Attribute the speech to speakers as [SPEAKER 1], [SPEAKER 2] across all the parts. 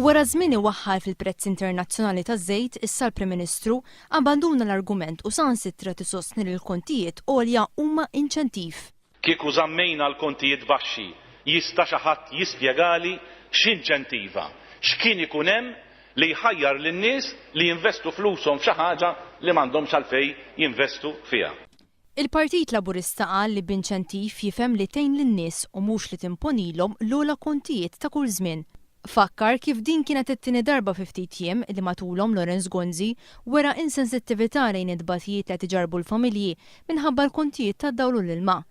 [SPEAKER 1] Wara żmien iwaħħal fil-prezz internazzjonali taż-żejt, issa l-Prim Ministru abbanduna l-argument u sansittra tisostni li l-kontijiet għolja huma inċentiv.
[SPEAKER 2] Kieku żammejna l-kontijiet baxxi, jista' xi ħadd jispjegali x'inċentiva, x'kien ikun hemm li jħajjar lin-nies li jinvestu flushom f'xi ħaġa li m'għandhomx għalfejn jinvestu fiha.
[SPEAKER 1] Il-Partit Laburista qal li b'inċentiv jifhem li tgħin lin-nies u mhux li timponilhom l-ogħla kontijiet ta' kull żmien. Fakkar kif din kienet it-tieni darba fi ftit jiem li matulhom Lorenz Gonzi wera insensittività lejn id-dbatijiet li tiġarbu l-familji minħabba l-kontijiet tad-dawl u l-ilma.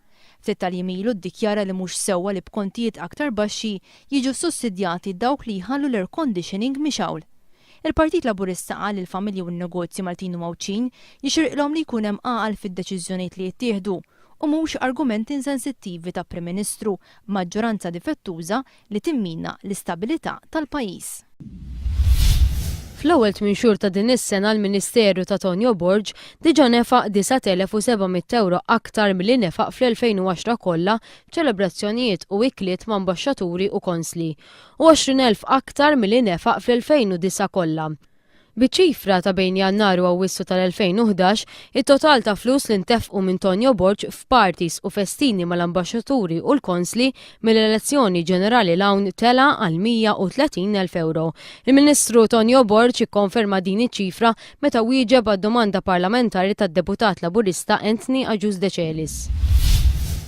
[SPEAKER 1] Ftit tal-jimilu ddikjara li mhux sewwa li b'kontijiet aktar baxxi jiġu sussidjati dawk li jħallu l-air conditioning mixawl. Il-Partit Laburista qal il-familji u n-negozji Maltin u Mawċin jixirqlhom li jkun hemm għaqal fid-deċiżjonijiet li jittieħdu u mhux argumenti insensittivi ta' Prim Ministru maġġoranza difettuża li timmina l-istabilità tal-pajjiż.
[SPEAKER 3] Fl-ewwel 8 xhur ta' din is-sena l-Ministeru ta' Tonio Borg diġà nefaq 9,700 euro aktar milli nefaq fl-2010 kollha ċelebrazzjonijiet u ikliet ma' ambaxxaturi u konsli u 20,000 aktar milli nefaq fl-2009 kollha. Biċ-ċifra ta' bejn Jannar u Awwissu tal-2011, it-total ta' flus li ntefqu minn Tonio Borg f'parties u festini mal-ambaxxaturi u l-konsli mill-elezzjoni ġenerali l-hawn tela għal 130,000 euro. Il-Ministru Tonio Borg ikkonferma din iċ-ċifra meta wieġeb għad-domanda parlamentari tad-deputat Laburista Anthony Agius De Celis.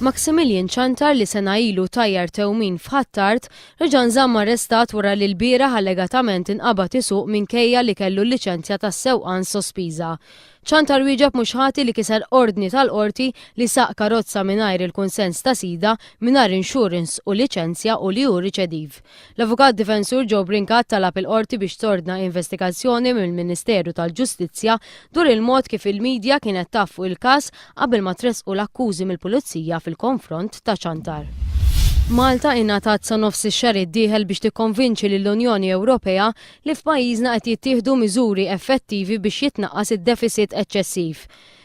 [SPEAKER 3] Maximilian Chantar li sena ilu tajjar tewmin f'Ħattart reġa' nżamm arrestat wara li l-bieraħ allegatament inqabad isuq minkejja li kellu l-liċenzja tas-sewqan sospiża. Chantar wieġeb mhux ħati li kiser ordni tal-qorti li saq karozza mingħajr il-kunsens ta' sida mingħajr insurance u liċenzja u li hu riċediv. L-avukat difensur Joe Brincat talab il-qorti biex tordna investigazzjoni mill-Ministeru tal-Ġustizzja dwar il-mod kif il-medja kienet taf fuq il-każ qabel ma tresqu l-akkużi mill-Pulizija fil-konfront ta' Chantar. Malta ingħatat sa nofs ix-xahar iddieħel biex tikkonvinċi lill-Unjoni Ewropea li f'pajjiżna qed jittieħdu miżuri effettivi biex jitnaqqas id-deficit eċċessiv.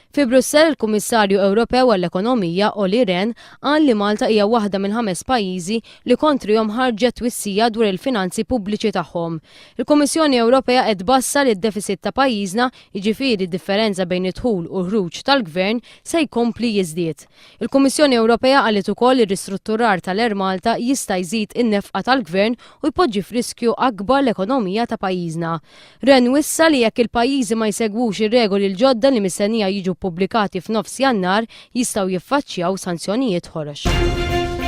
[SPEAKER 3] Fi Brussell il-Kummissarju Ewropew għall-Ekonomija Olli Rehn qal li Malta hija waħda minn 5 pajjiżi li kontrihom ħarġet twissija dwar il-finanzi pubbliċi tagħhom. Il-Kummissjoni Ewropea qed tbassar id-deficit ta' pajjiżna, jiġifieri differenza bejn id-dħul u ħruġ tal-Gvern se jkompli jiżdied. Il-Kummissjoni Ewropea qalet ukoll ir-ristrutturar tal-Air Malta jista' jżid in-nefqa tal-Gvern u jpoġġi f'riskju akbar l-ekonomija ta' pajjiżna. Rehn wissa li jekk il-pajjiżi ma jsegwux ir-regoli l-ġodda li mistennija jiġu pubblikati f'nofs Jannar jistgħu jiffaċċjaw sanzjonijiet ħorox.